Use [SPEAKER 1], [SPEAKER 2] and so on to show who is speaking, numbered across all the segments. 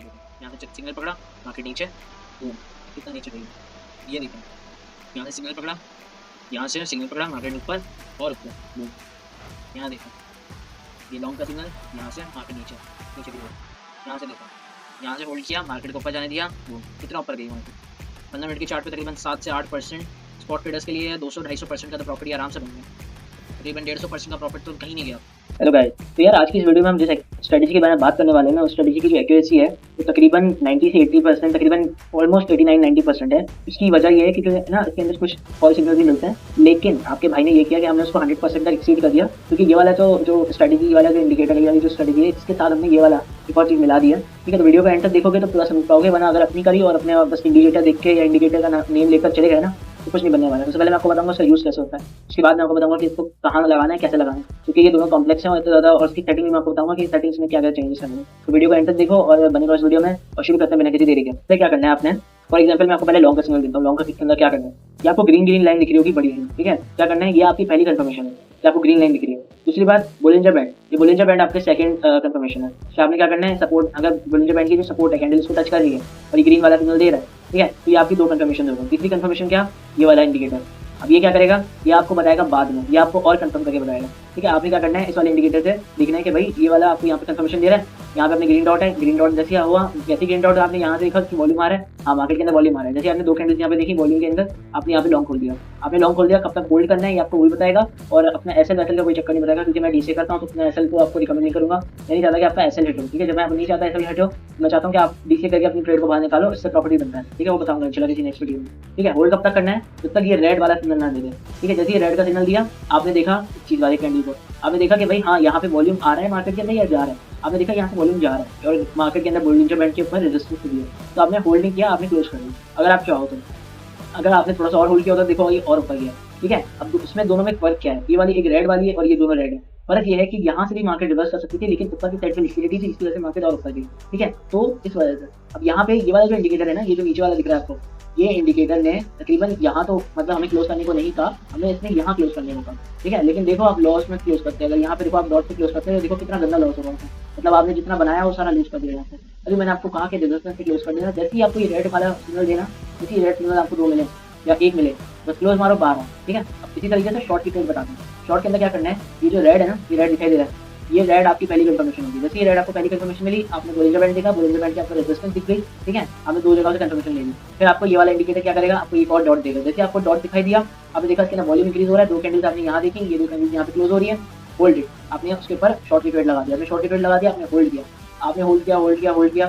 [SPEAKER 1] Indicator. यहाँ से signal पकड़ा, मार्केट नीचे, बूम, कितना नीचे गई, ये देखें। यहाँ से सिग्नल पकड़ा, यहाँ से सिग्नल पकड़ा, मार्केट ऊपर और ऊपर, बूम, यहाँ देखो, ये लॉन्ग का सिग्नल, यहाँ से मार्केट नीचे नीचे गिरी, यहाँ से देखो, यहाँ से होल्ड किया, मार्केट को ऊपर जाने दिया, बूम, कितना ऊपर गई मार्केट। 15 मिनट की चार्ट पे तकरीबन 7 से 8% स्पॉट ट्रेडर्स के लिए 200-250% का तो प्रॉफिट आराम से बन गया, तकरीबन 150% का प्रॉफिट तो कहीं नहीं गया। हेलो गाइस, तो यार आज की इस वीडियो में हम जिस स्ट्रेटजी के बारे में बात करने वाले हैं ना, उस स्ट्रेटजी की जो एक्यूरेसी है वो तकरीबन 90 से 80%, तकरीबन ऑलमोस्ट 89-90% है। इसकी वजह ये है कि जो है ना, इसके अंदर कुछ फॉल्स सिग्नल भी मिलते हैं, लेकिन आपके भाई ने ये किया कि हमने उसको 100% तक एक्सीड कर दिया, क्योंकि ये वाला जो स्ट्रेटजी वाला जो इंडिकेटर है, जो स्ट्रेटजी है, इसके साथ हमने ये वाला एक और चीज़ मिला दी है। ठीक है, तो वीडियो का एंड तक देखोगे तो पूरा समझ पाओगे, वरना अगर अपनी करी और अपने बस इंडिकेटर देख के या इंडिकेटर का नेम लेकर चले गए ना, तो कुछ नहीं बनने वाला है। सबसे पहले मैं आपको बताऊंगा उसका यूज़ कैसे होता है, उसके बाद मैं आपको बताऊंगा कि इसको कहाँ लगाना है, कैसे लगाना है, क्योंकि ये दोनों कॉम्प्लेक्स हैं और इतना ज़्यादा, और इसकी सेटिंग भी मैं आपको बताऊंगा कि सेटिंग्स में क्या क्या चेंजेस करने हैं। तो वीडियो को एंड तक देखो और बने रहो इस वीडियो में, और शुरू करते हैं बिना किसी देरी के। फिर क्या करना है आपने, फॉर एग्जाम्पल मैं आपको पहले लॉन्ग का सिग्नल देता हूँ। लॉन्ग का अंदर क्या करना है, ये आपको ग्रीन ग्रीन लाइन दिख रही होगी बड़ी, ठीक है, क्या करना है, ये आपकी पहली कंफर्मेशन है कि आपको ग्रीन लाइन दिख रही है। दूसरी बात, बोलिंजर बैंड, ये बोलिंजर बैंड आपके सेकंड कंफर्मेशन है। तो आपने क्या करना है, सपोर्ट, अगर बोलिंजर बैंड की जो सपोर्ट है, कैंडल इसको टच कर रही है और ये ग्रीन वाला सिग्नल दे रहा है, ठीक है, तो ये आपकी दो कंफर्मेशन होगी। तीसरी कंफर्मेशन क्या, ये वाला इंडिकेटर। अब ये क्या करेगा, ये आपको बताएगा बाद में, ये आपको और कंफर्म करके बताएगा। ठीक है, आपने क्या करना है, इस वाले इंडिकेटर से देखना है कि भाई ये वाला आपको यहाँ पे कंफर्मेशन दे रहा है, यहाँ पे अपने ग्रीन डॉट है, ग्रीन डॉट जैसे हुआ, जैसे ग्रीन डॉट आपने यहाँ से देखा कि वॉल्यूम आ रहा है, हाँ मार्केट के अंदर वॉल्यूम आ रहा है, जैसे आपने दो कैंडल्स यहाँ पे देखी वॉल्यूम के अंदर, आपने यहाँ पे लॉन्ग खोल दिया। आपने लॉन्ग खोल दिया, कब तक होल्ड करना है ये आपको वही बताएगा, और अपना एसएल वैसल का कोई चक्कर नहीं बताएगा, क्योंकि मैं डीसी करता हूँ तो अपना एसएल को आपको रिकमेंड नहीं करूँगा। मैं नहीं चाहता कि आपका एसएल हिट हो, ठीक है, जब मैं नहीं चाहता एसएल हिट हो, मैं चाहता हूँ कि आप डीसी करके अपनी ट्रेड को बाहर निकालो, इससे प्रॉफिट बनता है। ठीक है, वो बताऊंगा चला किसी नेक्स्ट वीडियो में। ठीक है, होल्ड कब तक करना है, जब तक ये रेड वाला सिग्नल ना दे दे। ठीक है, जैसे ये रेड का सिग्नल दिया, आपने देखा चीज वाले कैंडल को, आपने देखा कि भाई हाँ यहाँ पे वॉल्यूम आ रहा है मार्केट के अंदर या जा रहा है, आपने देखा यहाँ से वॉल्यूम जा रहा है और मार्केट के अंदर बोलिंजर बैंड के ऊपर रेजिस्टेंस दिया, तो आपने होल्ड नहीं किया, आपने क्लोज कर दिया। अगर आप चाहो तो, अगर आपने थोड़ा सा और होल्ड किया होता, देखो ये और ऊपर गया। ठीक है, अब उसमें दोनों में फर्क क्या है, ये वाली एक रेड वाली है और ये दोनों रेड है। फर्क ये है कि यहाँ से भी मार्केट रिवर्स कर सकती थी, लेकिन ऊपर की साइड पे लिक्विडिटी थी, इसकी वजह से मार्केट और ऊपर गई। ठीक है, तो इस वजह से अब यहाँ पे ये वाला जो इंडिकेटर है ना, ये जो नीचे वाला दिख रहा है आपको, ये इंडिकेटर ने तकरीबन यहाँ तो मतलब हमें क्लोज करने को नहीं कहा, हमें इसने यहाँ क्लोज करने को कहा। ठीक है, लेकिन देखो आप लॉस में क्लोज करते हैं, अगर यहाँ पे देखो आप डॉट से क्लोज करते हैं, देखो कितना गंदा लॉस हो रहा है, मतलब आपने जितना बनाया वो सारा लूज कर दिया यहाँ पे। अभी मैंने आपको कहा कि रेजिस्टेंस से क्लोज कर देना, जैसे ही आपको ये रेड वाला सिग्नल देना, इसी रेड सिग्नल आपको 2 मिले या 1 मिले, बस क्लोज मारो 12। ठीक है, अब इसी तरीके से शॉर्ट की ट्रेड बताते हैं। शॉर्ट के अंदर क्या करना है, ये जो रेड है ना, ये रेड दिखाई दे रहा है, ये रेड आपकी पहली कंफर्मेशन होगी। जैसे ये रेड आपको पहली कंफर्मेशन मिली, आपने बोलिंजर बैंड देखा, बोलिंजर बैंड की आपको रेजिस्टेंस दिख गई। ठीक है, आपने दो जगह से कंफर्मेशन ले ली, फिर आपको ये वाला इंडिकेटर क्या करेगा, आपको एक और डॉट देगा। जैसे आपको डॉट दिखाई दिया, आपने देखा इसके अंदर वॉल्यूम इंक्रीज हो रहा है, दो कैंडल्स आपने यहाँ देखी, ये दो कैंडल्स यहाँ पे क्लोज हो रही है, होल्ड इट, आपने उसके ऊपर शॉर्ट की ट्रेड लगा दिया, आपने शॉर्ट की ट्रेड लगा दिया, आपने होल्ड किया, आपने होल्ड किया, होल्ड किया, होल्ड किया,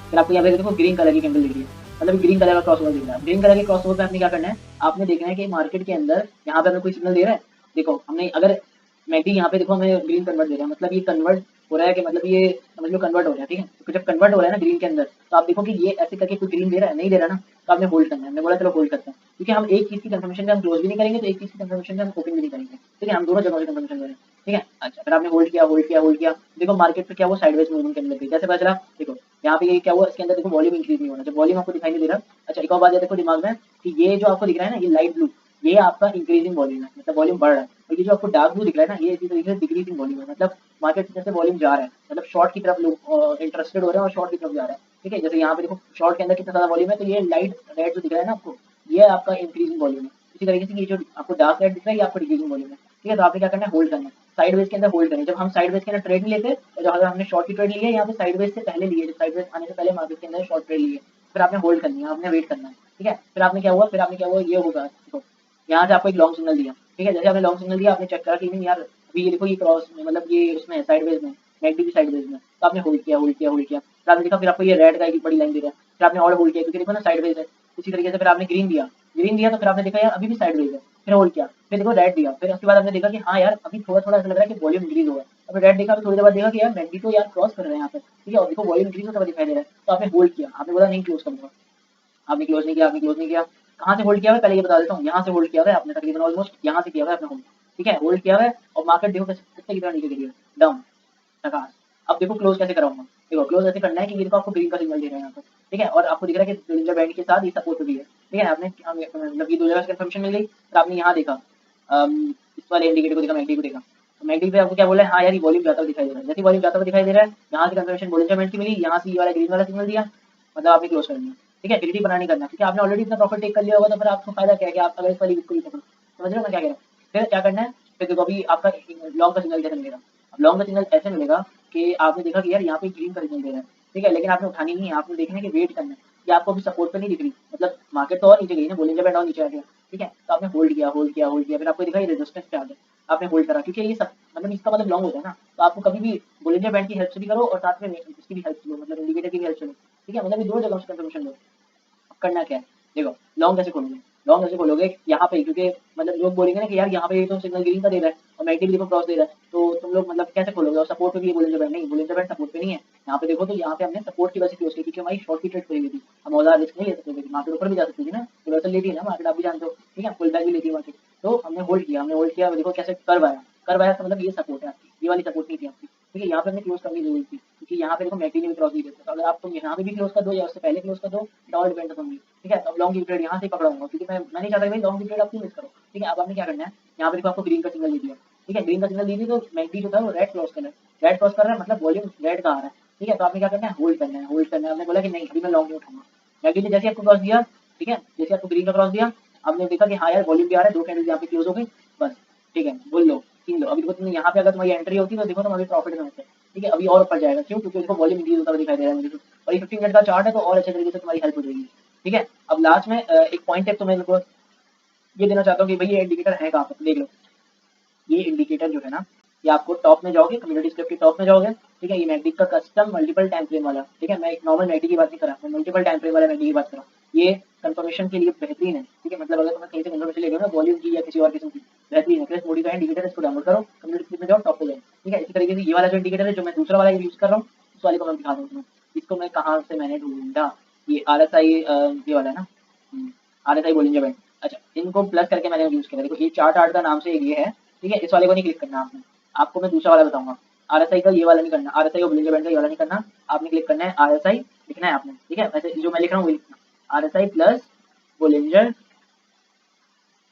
[SPEAKER 1] फिर आपको यहाँ पे देखो ग्रीन कलर की कैंडल दिख रही है, मतलब ग्रीन कलर का क्रॉस ओवर दिख रहा है। ग्रीन कलर के क्रॉस ओवर पे आपने क्या करना है, आपने देखना है कि मार्केट के अंदर यहाँ पे हमें कोई सिग्नल दे रहा है। देखो हमने अगर मैगडी यहाँ पे देखो हमें ग्रीन कन्वर्ट दे रहा है, मतलब ये कन्वर्ट हो रहा है कि मतलब ये समझ लो कन्वर्ट हो रहा है। ठीक है, तो जब कन्वर्ट हो रहा है ना ग्रीन के अंदर, तो आप देखो कि ये ऐसे करके कोई ग्रीन दे रहा है, नहीं दे रहा ना, तो आपने होल्ड करना है। हमने बोला चलो होल्ड करते हैं, क्योंकि हम एक चीज की कंफर्मेशन में हम क्लोज भी नहीं करेंगे, तो एक चीज की कंफर्मेशन में हम ओपन भी नहीं करेंगे। ठीक है, हम दोनों जगह से कंफर्मेशन ले रहे हैं। ठीक है, अच्छा, फिर आपने होल्ड किया, होल्ड किया, होल्ड किया, देखो मार्केट पे क्या हुआ, साइडवेज मूवमेंट करने लग गई। जैसे पता चला, देखो यहाँ पे ये क्या हुआ, इसके अंदर देखो वॉल्यूम इंक्रीज नहीं हो रहा, जब वॉल्यूम आपको दिखाई नहीं दे रहा। अच्छा, एक और बात देखो दिमाग में कि ये जो आपको दिख रहा है ना, ये लाइट ब्लू, ये आपका इंक्रीजिंग वॉल्यूम है, मतलब वॉल्यूम बढ़ रहा है, और ये जो आपको डार्क ब्लू दिख रहा है ना, ये इसी तरीके से डिक्रीजिंग वॉल्यूम है, मतलब मार्केट में जैसे वॉल्यूम जा रहा है, मतलब शॉर्ट की तरफ लोग इंटरेस्टेड हो रहे हैं और शॉर्ट की तरफ जा रहा है। ठीक है, जैसे यहाँ पे देखो शॉर्ट के अंदर कितना ज्यादा वॉल्यूम है, तो ये लाइट रेड जो दिख रहा है ना आपको, ये आपका इंक्रीजिंग वॉल्यूम है। इसी तरीके से ये जो आपको डार्क रेड दिख रहा है, ये आपका डिक्रीजिंग वॉल्यूम है। ठीक है, तो आपने क्या करना है, होल्ड करना है, साइडवेज के अंदर होल्ड करें। जब हम साइडवेज के अंदर ट्रेड नहीं लेते, तो जब अगर हमने शॉर्ट की ट्रेड ली है यहाँ पे साइडवेज से पहले लिए, साइडवेज आने से पहले मार्केट के अंदर शॉर्ट ट्रेड लिए, फिर आपने होल्ड करनी है, आपने वेट करना है। ठीक है, फिर आपने क्या हुआ, फिर आपने क्या हुआ, ये होगा देखो, यहाँ से आपको एक लॉन्ग सिग्नल दिया। ठीक है, जैसे आपने लॉन्ग सिग्नल दिया, आपने चेक करा कि नहीं यार अभी ये देखो ये क्रॉस में, मतलब ये उसमें साइडवेज में, मैगडी की साइडवेज में, तो आपने होल्ड किया, होल्ड किया, होल्ड किया, फिर आपने देखा, फिर आपको ये रेड का एक बड़ी लाइन दे रहा है, फिर आपने और होल्ड किया, क्योंकि देखो ना साइडवेज है। इसी तरीके से फिर आपने ग्रीन दिया, ग्रीन दिया, तो फिर आपने देखा यार अभी भी साइडवेज है, फिर होल्ड किया, फिर देखो रेड दिया, फिर उसके बाद आपने देखा कि हाँ यार अभी थोड़ा थोड़ा ऐसा लग रहा है कि वॉल्यूम इंक्रीज हो रहा है, अब रेड देखा, फिर थोड़ी देर बाद देखा कि यार मैगडी तो यार क्रॉस कर रहे हैं यहाँ पे। ठीक है, और देखो वॉल्यूम इंक्रीज होता हुआ दिखाई दे रहा है, तो आपने होल्ड किया, आपने बोला नहीं क्लोज करूंगा, आपने क्लोज नहीं किया, आपने क्लोज नहीं किया। कहाँ से होल्ड किया हुआ है पहले ये बता देता हूँ, यहाँ से होल्ड किया हुआ है आपने, तकरीबन ऑलमोस्ट यहाँ से किया हुआ है आपने होल्ड। ठीक है, होल्ड किया हुआ है, और मार्केट देखो कितने की तरह नीचे गिरी है, डाउन प्रकाश। अब देखो क्लोज कैसे कराऊंगा, देखो क्लोज ऐसे करना है कि ये आपको ग्रीन का सिग्नल दे रहे हैं यहाँ पर। ठीक है, और आपको दिख रहा है कि बोलिंजर बैंड के साथ ये सपोर्ट भी है। ठीक है, आपने मतलब ये दो जगह से कंफर्मेशन मिल गई, फिर आपने यहाँ देखा इस वाले इंडिकेटर को देखा, मैगडी को देखा, मैकडी पे आपको क्या बोला है, हाँ यार ये वॉल्यूम जाता हुआ दिखाई दे रहा है, जैसे वॉल्यूम जाता हुआ दिखाई दे रहा है, यहाँ से कंफर्मेशन बोलिंजर बैंड की मिली, यहाँ से ये वाला ग्रीन वाला सिग्नल दिया, मतलब आपने क्लोज कर दिया। ठीक है, डिलीट बनाना नहीं करना, क्योंकि आपने ऑलरेडी इतना प्रॉफिट टेक कर लिया होगा, तो फिर आपको फायदा क्या है कि आप अगर इस वाली को भी पकड़ो। समझ रहे हो मैं क्या कह रहा हूँ? फिर क्या करना है, फिर देखो अभी आपका लॉन्ग का सिग्नल कैसे मिलेगा। अब लॉन्ग का सिग्नल ऐसे मिलेगा कि आपने देखा कि यार यहाँ पे ग्रीन का सिग्नल दे रहा है, ठीक है, लेकिन आपने उठानी नहीं है, आपने देखना है कि वेट करना है कि आपको अभी सपोर्ट पे नहीं दिख रही, मतलब मार्केट तो और नीचे गई ना, बोलिंजर बैंड और नीचे आ गया। ठीक है, तो आपने होल्ड किया होल्ड किया होल्ड किया, फिर आपको दिखा ये रेजिस्टेंस पे आ गया, आपने होल्ड करा, क्योंकि ये सब मतलब इसका मतलब लॉन्ग होता है ना, तो आपको कभी भी बोलिंजर बैंड की हेल्प से भी करो और साथ में इसकी भी हेल्प लो, मतलब इंडिकेटर की भी हेल्प से लो। ठीक है, मतलब ये दोनों जगह से कंफर्मेशन लो। करना क्या है, देखो लॉन्ग कैसे खोलोगे, लॉन्ग कैसे खोलोगे यहाँ पे, क्योंकि मतलब लोग बोलेंगे ना कि यार यहाँ पे तो सिग्नल ग्रीन का दे रहा है और मैकडी भी देखो क्रॉस दे रहा है, तो तुम लोग मतलब कैसे खोलोगे, और सपोर्ट पे भी ये बोलेंगे बैंड नहीं, बोलेंगे बैंड सपोर्ट पे नहीं है। यहाँ पे देखो तो यहाँ पे हमने सपोर्ट की वजह से क्लोज की, क्योंकि हमारी शॉर्ट की ट्रेड करी हुई थी, हम औजार रिस्क नहीं ले सकते थे, मार्केट ऊपर भी जा सकती थी ना, रिवर्सल लेती है ना मार्केट, आप भी जानते हो। ठीक है, फुल बैक भी लेती है मार्केट, तो हमने होल्ड किया, हमने होल्ड किया, देखो कैसे कर्व आया, कर्व आया तो मतलब ये सपोर्ट है आपकी, ये वाली सपोर्ट नहीं थी आपकी। ठीक है, यहाँ पे हमने क्लोज करनी जरूरी थी, क्योंकि यहाँ पे देखो मैकडी ने भी क्रॉस दी थी, तो अगर आप तुम यहाँ पे भी क्लोज कर दो या उससे पहले क्लोज कर दो, it all depend upon you. ठीक है, अब लॉन्ग की ट्रेड यहाँ से पकड़ाऊंगा, क्योंकि मैं नहीं चाहता कि भाई लॉन्ग की ट्रेड आप क्यों मिस करो। ठीक है, अब आपने क्या करना है, यहाँ पे देखो आपको ग्रीन का सिग्नल दे दिया। ठीक है, ग्रीन का सिग्नल दीजिए तो मैकडी जो था वो रेड क्रॉस कर रहा है, रेड क्रॉस कर रहा है मतलब वॉल्यूम रेड का आ रहा है। ठीक है, तो आपने क्या करना है, होल्ड करना है, होल्ड करना है, आपने बोला कि नहीं अभी मैं लॉन्ग नहीं उठाऊंगा। मैकडी ने जैसे आपको क्रॉस दिया, ठीक है, जैसे आपको ग्रीन का क्रॉस दिया, आपने देखा कि हाँ यार वॉल्यूम भी आ रहा है, दो कैंडल यहाँ पे क्लोज हो गई, बस। ठीक है, बोल लो छीन लो, अभी देखो तुमने यहाँ पे अगर तुम्हारी एंट्री होती तो देखो तुम अभी प्रॉफिट में होते। ठीक है, अभी और ऊपर जाएगा, क्यों, क्योंकि देखो वॉल्यूम इंक्रीज होता हुआ दिखाई दे रहा है मुझे तो, और ये 15 मिनट का चार्ट है तो और अच्छे तरीके से तुम्हारी हेल्प हो जाएगी। ठीक है, अब लास्ट में एक पॉइंट है तो मैं इनको ये देना चाहता हूँ कि भाई ये इंडिकेटर है कहाँ पर, देख लो। ये इंडिकेटर जो है ना, ये आपको टॉप में जाओगे, कम्युनिटी स्क्रिप्ट के टॉप में जाओगे। ठीक है, ये मैकडी का कस्टम मल्टीपल टाइम फ्रेम वाला। ठीक है, मैं एक नॉर्मल मैकडी की बात नहीं कर रहा, मैं मल्टीपल टाइम फ्रेम वाला मैकडी की बात कर रहा हूँ। ये कंफर्मेशन के लिए बेहतरीन है। ठीक है, मतलब अगर तुम्हें कहीं से कंफर्मेशन ले रहे हो ना वॉल्यूम की या किसी और किस्म की, बेहतरीन है। क्रेस्ट मोडी का इंडिकेटर, इसको डाउनलोड करो, कम्युनिटी स्क्रिप्ट में जाओ, टॉप पे जाओ। ठीक है, इसी तरीके से ये वाला जो इंडिकेटर है, जो मैं दूसरा वाला यूज कर रहा हूँ, उस वाले को मैं दिखा दूँ तुम्हें। इसको मैं कहाँ से मैंने ढूंढा, ये आर एस आई ये वाला है ना, R S I Bollinger band. अच्छा, इनको प्लस करके मैंने यूज किया, देखो ये चार्ट आर्ट का नाम से एक ये है। ठीक है, इस वाले को नहीं क्लिक करना आपने, आपको मैं दूसरा वाला बताऊंगा। आर एस आई का ये वाला नहीं करना, आर एस आई और बोलिंजर बैंड का ये वाला नहीं करना, आपने क्लिक करना है आर एस आई, लिखना है आपने। ठीक है, वैसे जो मैं लिख रहा हूँ वही लिखना, R S I plus Bollinger.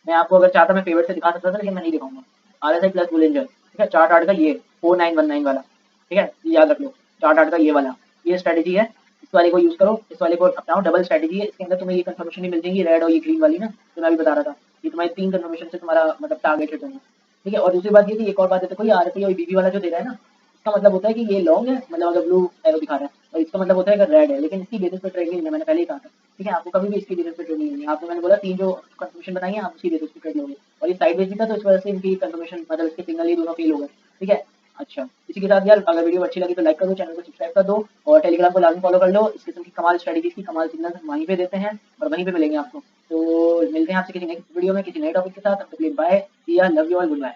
[SPEAKER 1] मैं आपको अगर चाहता मैं फेवरेट से दिखा सकता था, लेकिन मैं नहीं दिखाऊंगा। R S I plus Bollinger, ठीक है, चार्ट आर्ट का ये 4919 वाला। ठीक है, ये याद रख लो, चार्ट आर्ट का ये वाला, ये स्ट्रेटेजी है। इस वाले को यूज करो, इस वाले को अपनाओ, डबल स्ट्रेटेजी है, इसके अंदर तुम्हें ये कंफर्मेशन भी मिल जाएगी, रेड और ये ग्रीन वाली ना, जो मैं अभी बता रहा था। ये तुम्हारी 3 कंफर्मेशन से तुम्हारा मतलब टारगेट हिट होगा। ठीक है, और दूसरी बात ये थी, एक और बात है, देखो ये आर एस आई और बीबी वाला जो दे रहा है ना, इसका मतलब होता है कि ये लॉन्ग है, मतलब अगर ब्लू एरो दिखा रहा है, और इसका मतलब होता है अगर रेड है, लेकिन इसकी बेसिस पे ट्रेड नहीं है, मैंने पहले ही कहा था। ठीक है, आपको कभी भी इसकी बेसिस पे ट्रेड नहीं होनी है। आपको मैंने बोला 3 जो कंफर्मेशन बताई है, आप उसी बेसिस पे ट्रेड लोगे, और ये साइडवेज भी था, तो इस वजह से इनकी कंफर्मेशन मतलब इसके सिग्नल ये दोनों फेल हो गए। ठीक है, अच्छा, इसी के साथ यार अगर वीडियो अच्छी लगी तो लाइक कर दो, चैनल को सब्सक्राइब कर दो, और टेलीग्राम को लाजमी फॉलो कर लो। इस किस्म की कमाल स्ट्रेटेजीज की कमाल सिग्नल हम वहीं पे देते हैं, और वहीं पे मिलेंगे आपको। तो मिलते हैं आपसे किसी नेक्स्ट वीडियो में किसी नए टॉपिक के साथ, तब तक के लिए bye, love you all, good bye.